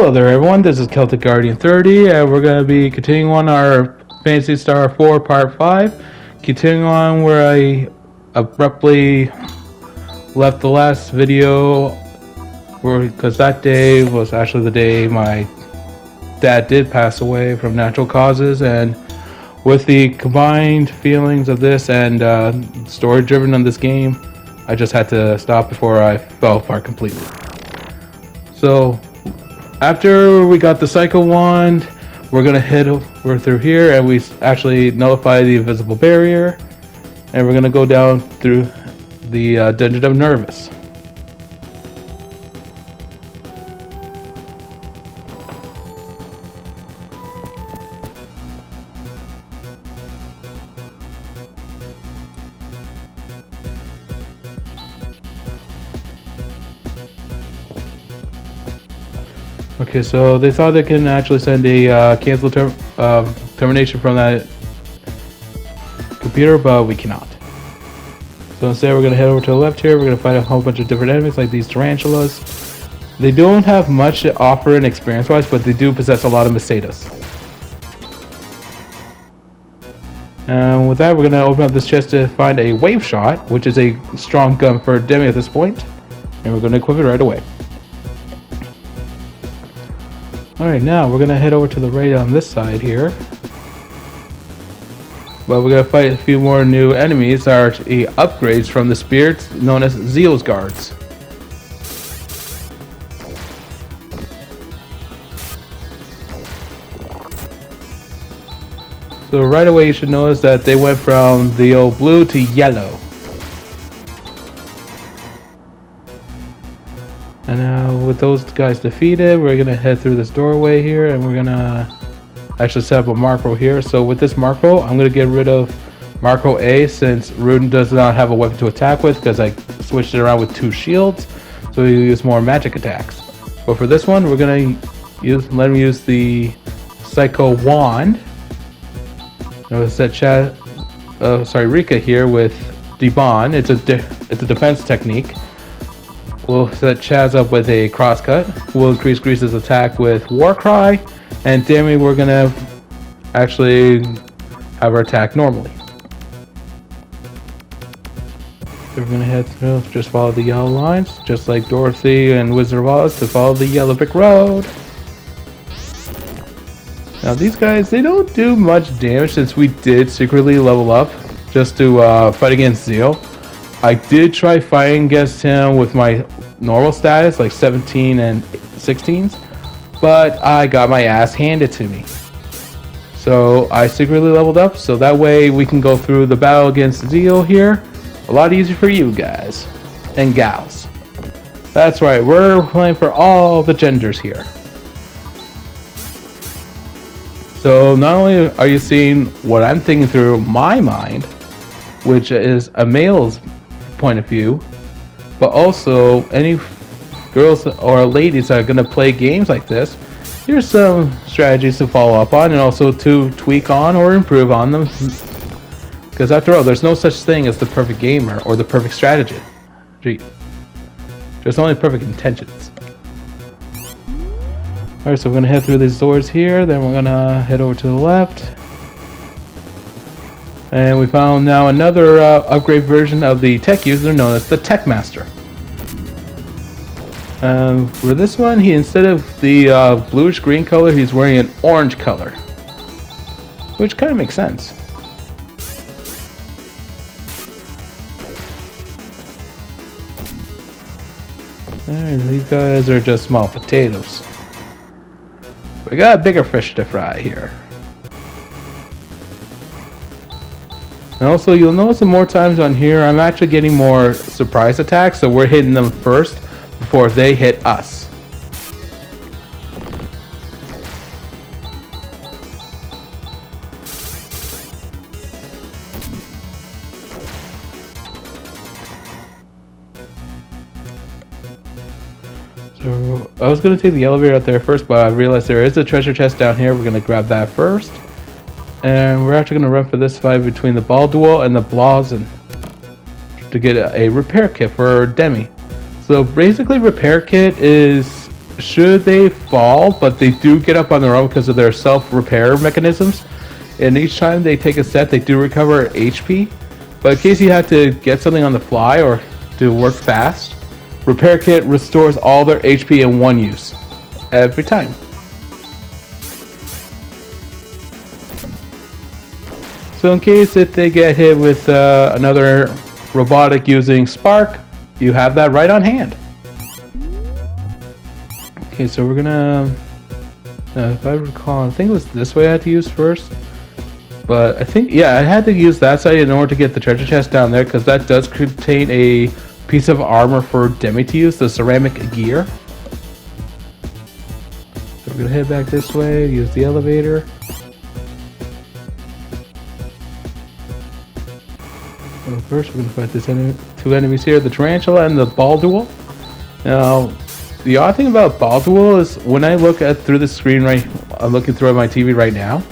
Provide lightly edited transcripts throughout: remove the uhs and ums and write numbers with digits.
Hello there everyone, this is Celtic Guardian 30 and we're going to be continuing on our Phantasy Star 4 Part 5. Continuing on where I abruptly left the last video, because that day was actually the day my dad did pass away from natural causes, and with the combined feelings of this and story driven on this game, I just had to stop before I fell apart completely. So after we got the Psycho Wand, we're gonna head over through here, and we actually nullify the invisible barrier, and we're gonna go down through the Dungeon of Nervous. Okay, so they thought they can actually send a cancel termination from that computer, but we cannot. So instead we're going to head over to the left here. We're going to find a whole bunch of different enemies like these tarantulas. They don't have much to offer in experience-wise, but they do possess a lot of Mercedes. And with that, we're going to open up this chest to find a wave shot, which is a strong gun for Demi at this point, and we're going to equip it right away. Alright, now we're going to head over to the right on this side here. But we're going to fight a few more new enemies that are upgrades from the spirits known as Zeal's Guards. So right away you should notice that they went from the old blue to yellow. And now with those guys defeated, we're going to head through this doorway here, and we're going to actually set up a Marco here. So with this Marco, I'm going to get rid of Marco A, since Rudin does not have a weapon to attack with, because I switched it around with 2 shields, so we use more magic attacks. But for this one, we're going to let him use the Psycho Wand. Notice that Rika here with Debon. It's a defense technique. We'll set Chaz up with a crosscut. We'll increase Grease's attack with Warcry, and Demi we're gonna actually have her attack normally. So we're gonna head through, just follow the yellow lines, just like Dorothy and Wizard of Oz to follow the yellow brick road. Now these guys, they don't do much damage since we did secretly level up just to fight against Zeal. I did try fighting against him with my normal status, like 17 and 16s, but I got my ass handed to me. So I secretly leveled up, so that way we can go through the battle against Zeal here a lot easier for you guys and gals. That's right, we're playing for all the genders here. So not only are you seeing what I'm thinking through my mind, which is a male's point of view, but also any girls or ladies that are going to play games like this, here's some strategies to follow up on and also to tweak on or improve on them, because after all, there's no such thing as the perfect gamer or the perfect strategy. There's only perfect intentions. Alright, so we're going to head through these doors here, then we're going to head over to the left. And we found now another upgrade version of the tech user known as the Tech Master. For this one, instead of the bluish green color, he's wearing an orange color, which kind of makes sense. And these guys are just small potatoes. We got a bigger fish to fry here. And also, you'll notice that more times on here, I'm actually getting more surprise attacks, so we're hitting them first before they hit us. So I was going to take the elevator out there first, but I realized there is a treasure chest down here. We're going to grab that first. And we're actually going to run for this fight between the Balduel and the Blazen to get a repair kit for Demi. So basically, repair kit is should they fall, but they do get up on their own because of their self-repair mechanisms. And each time they take a set, they do recover HP. But in case you have to get something on the fly or to work fast, Repair Kit restores all their HP in one use. Every time. So in case if they get hit with another robotic using Spark, you have that right on hand. Okay, so we're gonna... if I recall, I think it was this way I had to use first. But I think, yeah, I had to use that side in order to get the treasure chest down there, because that does contain a piece of armor for Demi to use, the ceramic gear. So we're gonna head back this way, use the elevator. So first we're gonna fight this two enemies here, the tarantula and the ball duel. Now, the odd thing about ball duel is when I look at through the screen I'm looking through at my TV right now,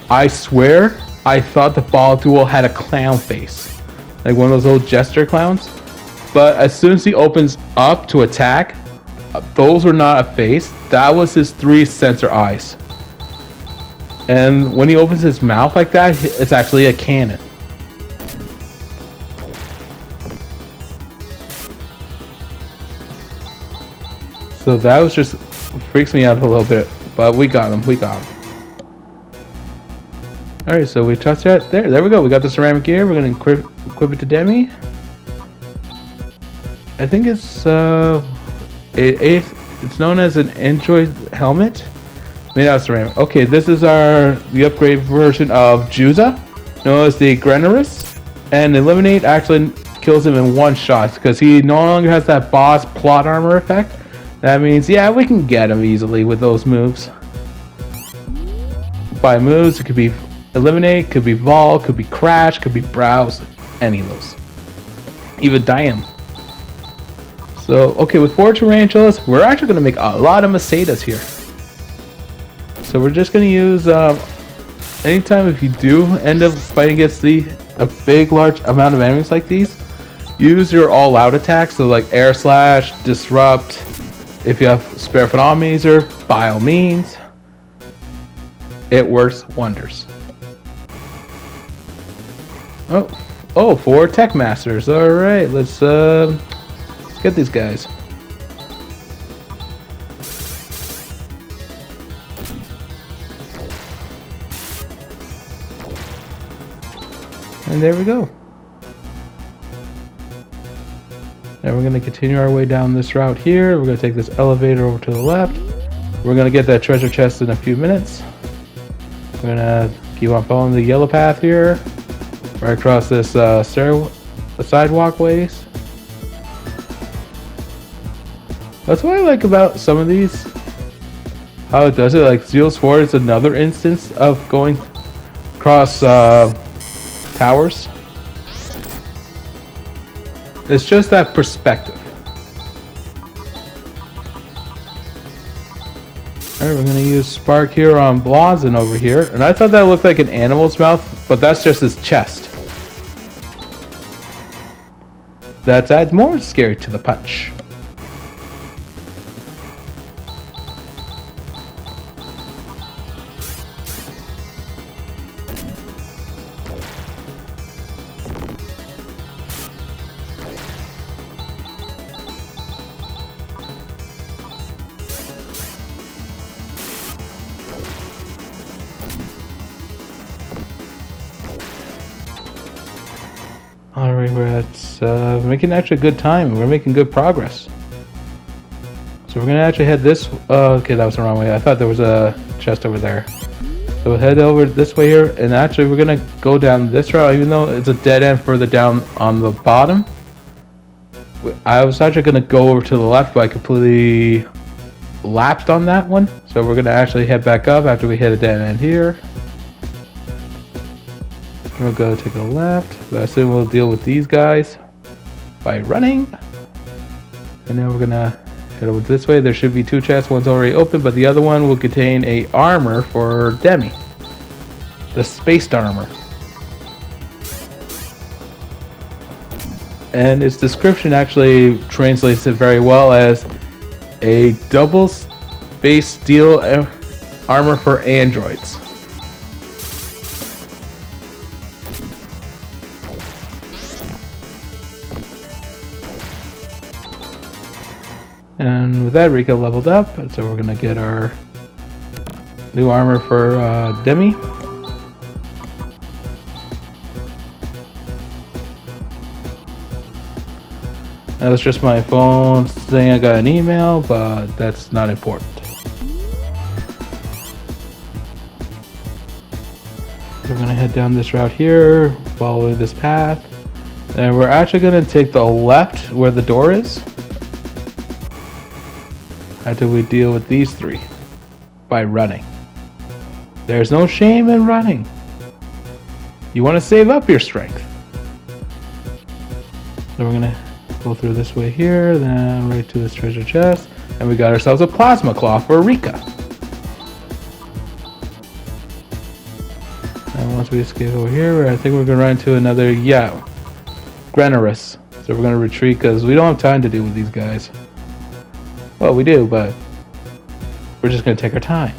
I swear I thought the ball duel had a clown face. Like one of those old jester clowns. But as soon as he opens up to attack, those were not a face. That was his 3 sensor eyes. And when he opens his mouth like that, it's actually a cannon. So that was just freaks me out a little bit. But we got him. Alright, so we touched that. There we go. We got the ceramic gear. We're going to equip it to Demi. I think it's it's known as an Android helmet. Made out of ceramic. Okay, this is the upgrade version of Juza, known as the Grenaris. And Eliminate actually kills him in one shot because he no longer has that boss plot armor effect. That means, yeah, we can get him easily with those moves. By moves, it could be Eliminate, could be Vol, could be Crash, could be Browse, any of those. Even Diam. So, okay, with 4 tarantulas, we're actually going to make a lot of Macedas here. So we're just going to use, anytime if you do end up fighting against a big, large amount of enemies like these, use your all-out attacks, so like Air Slash, Disrupt. If you have spare Phenometer, by all means, it works wonders. Oh, 4 Tech Masters. All right, let's get these guys. And there we go. Now we're going to continue our way down this route here. We're going to take this elevator over to the left. We're going to get that treasure chest in a few minutes. We're going to keep on following the yellow path here. Right across this sidewalk ways. That's what I like about some of these. How it does it. Like Zeal's Ford is another instance of going across towers. It's just that perspective. Alright, we're going to use Spark here on Blazin over here. And I thought that looked like an animal's mouth, but that's just his chest. That adds more scary to the punch. Alright, we're at making actually good time. We're making good progress. So we're gonna actually head this. Okay, that was the wrong way. I thought there was a chest over there. So we'll head over this way here, and actually we're gonna go down this route, even though it's a dead end further down on the bottom. I was actually gonna go over to the left, but I completely lapsed on that one. So we're gonna actually head back up after we hit a dead end here. We'll go take a left, but I assume we'll deal with these guys by running. And now we're gonna head over this way. There should be 2 chests. One's already open, but the other one will contain a armor for Demi. The spaced armor. And its description actually translates it very well as a double base steel armor for androids. And with that, Rika leveled up, so we're gonna get our new armor for Demi. That was just my phone saying I got an email, but that's not important. We're gonna head down this route here, follow this path, and we're actually gonna take the left where the door is. After we deal with these three by running. There's no shame in running. You want to save up your strength. So we're gonna go through this way here, then right to this treasure chest, and we got ourselves a plasma claw for Rika. And once we escape over here, I think we're gonna run into another Granerus. So we're gonna retreat because we don't have time to deal with these guys. Well, we do, but we're just gonna take our time.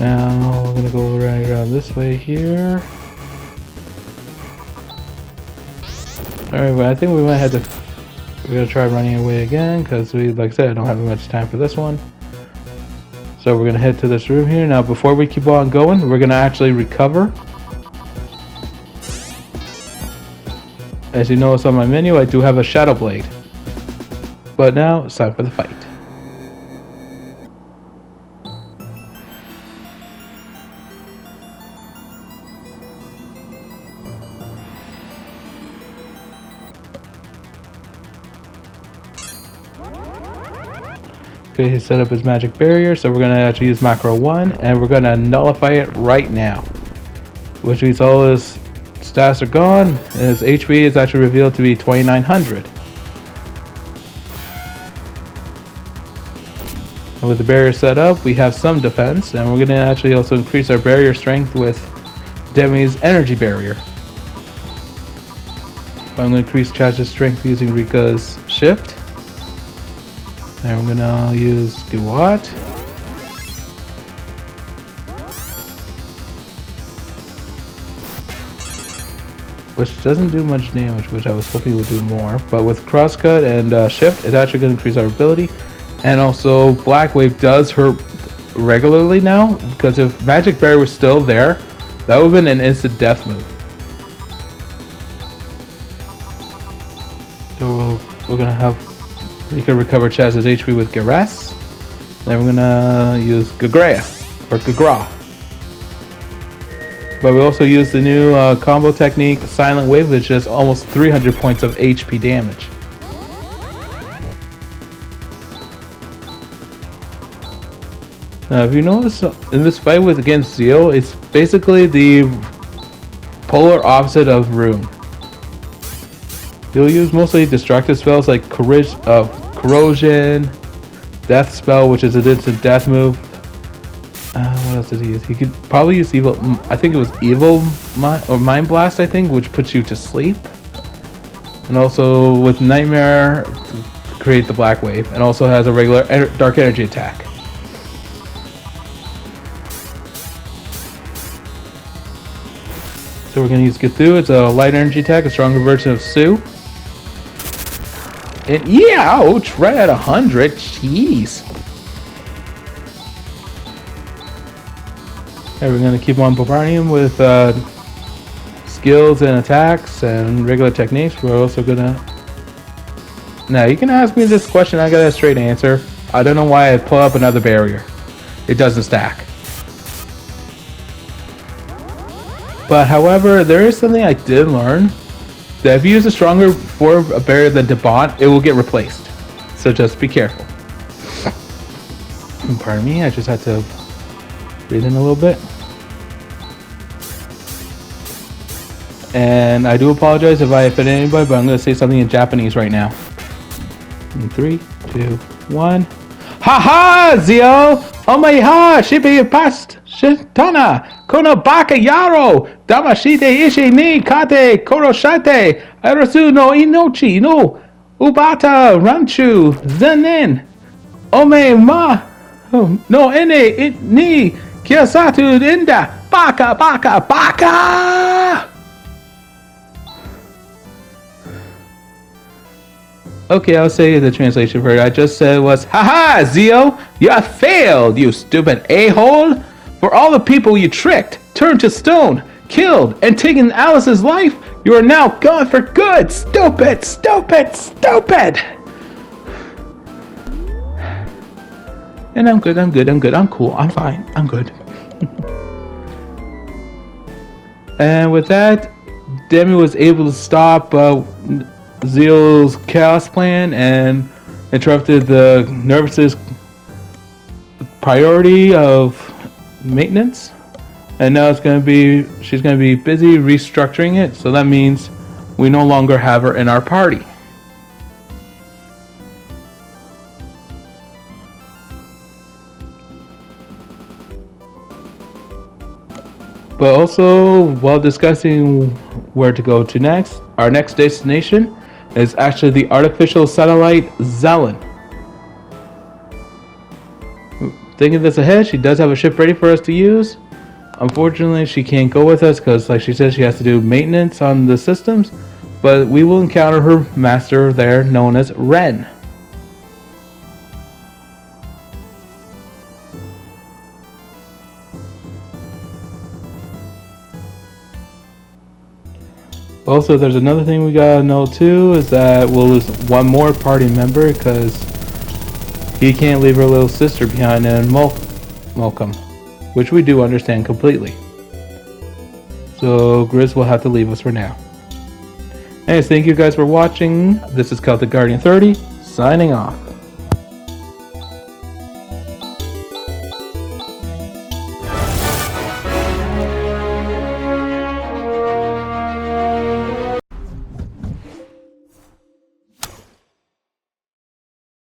Now we're gonna go right around this way here. Alright, well, I think we might have to. We're gonna try running away again because we, like I said, don't have much time for this one. So we're gonna head to this room here. Now, before we keep on going, we're gonna actually recover. As you notice on my menu, I do have a Shadow Blade. But now it's time for the fight. Okay, he set up his magic barrier, so we're going to actually use macro 1, and we're going to nullify it right now. Which means all his stats are gone, and his HP is actually revealed to be 2900. And with the barrier set up, we have some defense, and we're going to actually also increase our barrier strength with Demi's energy barrier. I'm going to increase Chaz's strength using Rika's shift. And we're going to use Duat. Which doesn't do much damage, which I was hoping would do more. But with Crosscut and Shift, it's actually going to increase our ability. And also, Black Wave does hurt regularly now, because if Magic Barrier was still there, that would have been an instant death move. So we're going to have Rika recover Chaz's HP with Garas. Then we're going to use Gagrea, or Gagra. But we also use the new combo technique, Silent Wave, which is almost 300 points of HP damage. Now, if you notice in this fight against Zeo, it's basically the polar opposite of Rune. He'll use mostly destructive spells like Corrosion, Death Spell, which is an instant death move. What else did he use? He could probably use Evil. I think it was Evil or Mind Blast, I think, which puts you to sleep. And also with Nightmare, to create the Black Wave, and also has a regular Dark Energy attack. So we're going to use Cthulhu. It's a light energy attack, a stronger version of Sue. And yeah, ouch, right at 100. Jeez. Okay, we're going to keep on bombarding him with skills and attacks and regular techniques. We're also going to... Now, you can ask me this question, I got a straight answer. I don't know why I pull up another barrier. It doesn't stack. But however, there is something I did learn. That if you use a stronger barrier than Debont, it will get replaced. So just be careful. Pardon me, I just had to breathe in a little bit. And I do apologize if I offend anybody, but I'm going to say something in Japanese right now. In 3, 2, 1. Ha ha, Zio! Oh my ha! Shippy past! Shitana, Kono Baka Yaro, Damashite Ishi ni Kate, Koroshate, Arasu no Inochi, no, Ubata, Ranchu, Zenin, Ome Ma, no Ene, ni, Kiyosatu, Inda, Baka, Baka, Baka! Okay, I'll say the translation for it. I just said was, haha, Zio, you have failed, you stupid a-hole. For all the people you tricked, turned to stone, killed, and taken Alice's life, you are now gone for good. Stupid, stupid, stupid. And I'm good, I'm cool, I'm fine, I'm good. And with that, Demi was able to stop Zeal's chaos plan and interrupted the nervous's priority of maintenance, and now she's going to be busy restructuring it, so that means we no longer have her in our party. But also, while discussing where to go to next, our next destination is actually the artificial satellite Zelen. Thinking this ahead, she does have a ship ready for us to use. Unfortunately, she can't go with us because, like she said, she has to do maintenance on the systems. But we will encounter her master there, known as Ren. Also, there's another thing we gotta know too, is that we'll lose one more party member because he can't leave her little sister behind in Malcolm, which we do understand completely. So Grizz will have to leave us for now. Anyways, thank you guys for watching. This is Celtic Guardian 30, signing off.